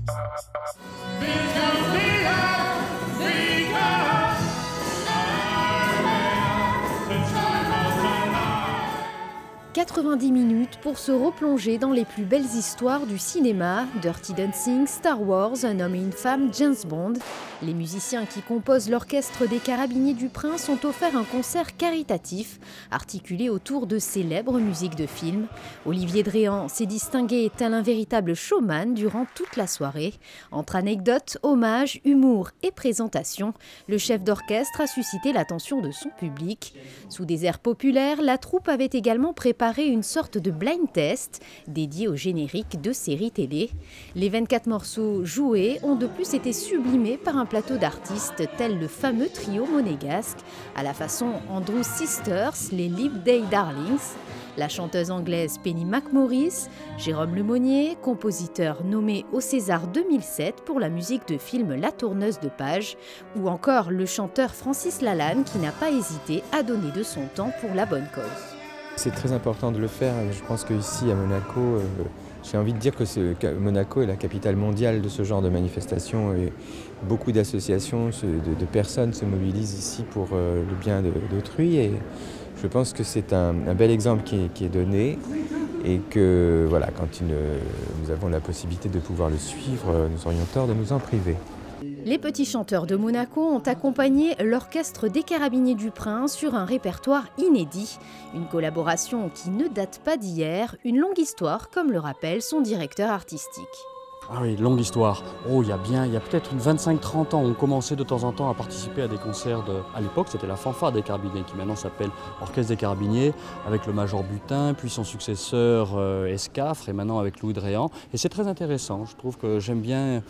« 90 minutes pour se replonger dans les plus belles histoires du cinéma, Dirty Dancing, Star Wars, Un homme et une femme, James Bond. Les musiciens qui composent l'orchestre des Carabiniers du Prince ont offert un concert caritatif, articulé autour de célèbres musiques de films. Olivier Dréan s'est distingué tel un véritable showman durant toute la soirée. Entre anecdotes, hommages, humour et présentation, le chef d'orchestre a suscité l'attention de son public. Sous des airs populaires, la troupe avait également préparé une sorte de blind test dédié au générique de séries télé. Les 24 morceaux joués ont de plus été sublimés par un plateau d'artistes tels le fameux trio monégasque, à la façon Andrews Sisters, les Lib Day Darlings, la chanteuse anglaise Penny McMorris, Jérôme Lemonnier, compositeur nommé au César 2007 pour la musique de film La Tourneuse de Page, ou encore le chanteur Francis Lalanne qui n'a pas hésité à donner de son temps pour la bonne cause. C'est très important de le faire. Je pense qu'ici à Monaco, j'ai envie de dire que Monaco est la capitale mondiale de ce genre de manifestations et beaucoup d'associations, de personnes se mobilisent ici pour le bien d'autrui et je pense que c'est un bel exemple qui est donné et que voilà, quand nous avons la possibilité de pouvoir le suivre, nous aurions tort de nous en priver. Les Petits Chanteurs de Monaco ont accompagné l'orchestre des Carabiniers du Prince sur un répertoire inédit. Une collaboration qui ne date pas d'hier, une longue histoire comme le rappelle son directeur artistique. Ah oui, longue histoire. Oh, il y a peut-être une 25-30 ans, on commençait de temps en temps à participer à des concerts à l'époque, c'était la fanfare des Carabiniers, qui maintenant s'appelle Orchestre des Carabiniers, avec le Major Butin, puis son successeur Escafre, et maintenant avec Louis Dréan. Et c'est très intéressant, je trouve que j'aime bien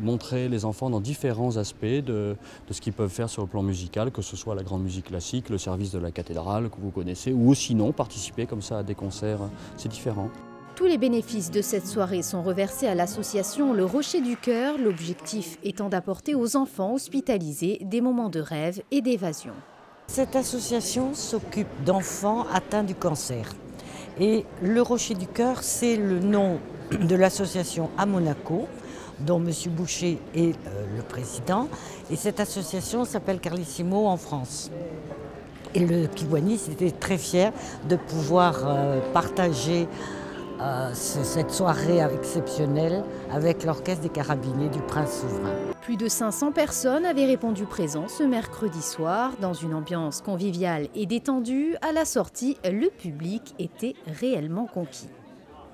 montrer les enfants dans différents aspects de ce qu'ils peuvent faire sur le plan musical, que ce soit la grande musique classique, le service de la cathédrale que vous connaissez, ou sinon participer comme ça à des concerts, c'est différent. Tous les bénéfices de cette soirée sont reversés à l'association Le Rocher du Cœur, l'objectif étant d'apporter aux enfants hospitalisés des moments de rêve et d'évasion. Cette association s'occupe d'enfants atteints du cancer. Et Le Rocher du Cœur, c'est le nom de l'association à Monaco, dont M. Boucher est le président. Et cette association s'appelle Carlissimo en France. Et le Kiwanis était très fier de pouvoir partager cette soirée exceptionnelle avec l'orchestre des Carabiniers du Prince Souverain. Plus de 500 personnes avaient répondu présent ce mercredi soir. Dans une ambiance conviviale et détendue, à la sortie, le public était réellement conquis.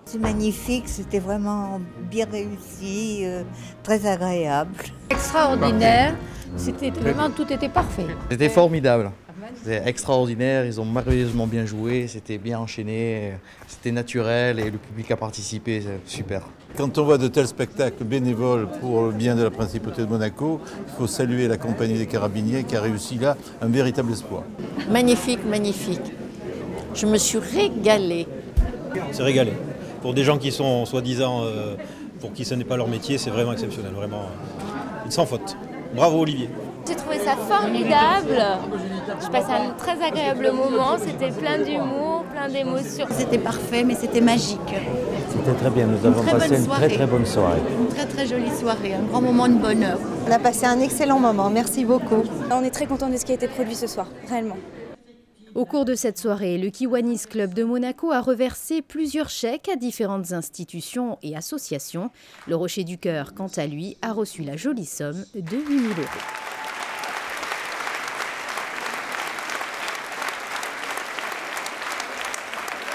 C'est magnifique, c'était vraiment bien réussi, très agréable. Extraordinaire, c'était vraiment, tout était parfait. C'était formidable. C'était extraordinaire, ils ont merveilleusement bien joué, c'était bien enchaîné, c'était naturel et le public a participé, c'est super. Quand on voit de tels spectacles bénévoles pour le bien de la Principauté de Monaco, il faut saluer la compagnie des Carabiniers qui a réussi là un véritable espoir. Magnifique, magnifique. Je me suis régalée. C'est régalé. Pour des gens qui sont soi-disant, pour qui ce n'est pas leur métier, c'est vraiment exceptionnel, vraiment sans faute. Bravo Olivier. J'ai trouvé ça formidable. Je passais un très agréable moment. C'était plein d'humour, plein d'émotions. C'était parfait, mais c'était magique. C'était très bien. Nous avons passé une très bonne soirée. Une très jolie soirée, un grand moment de bonheur. On a passé un excellent moment. Merci beaucoup. On est très contents de ce qui a été produit ce soir, réellement. Au cours de cette soirée, le Kiwanis Club de Monaco a reversé plusieurs chèques à différentes institutions et associations. Le Rocher du Cœur, quant à lui, a reçu la jolie somme de 8 000 €.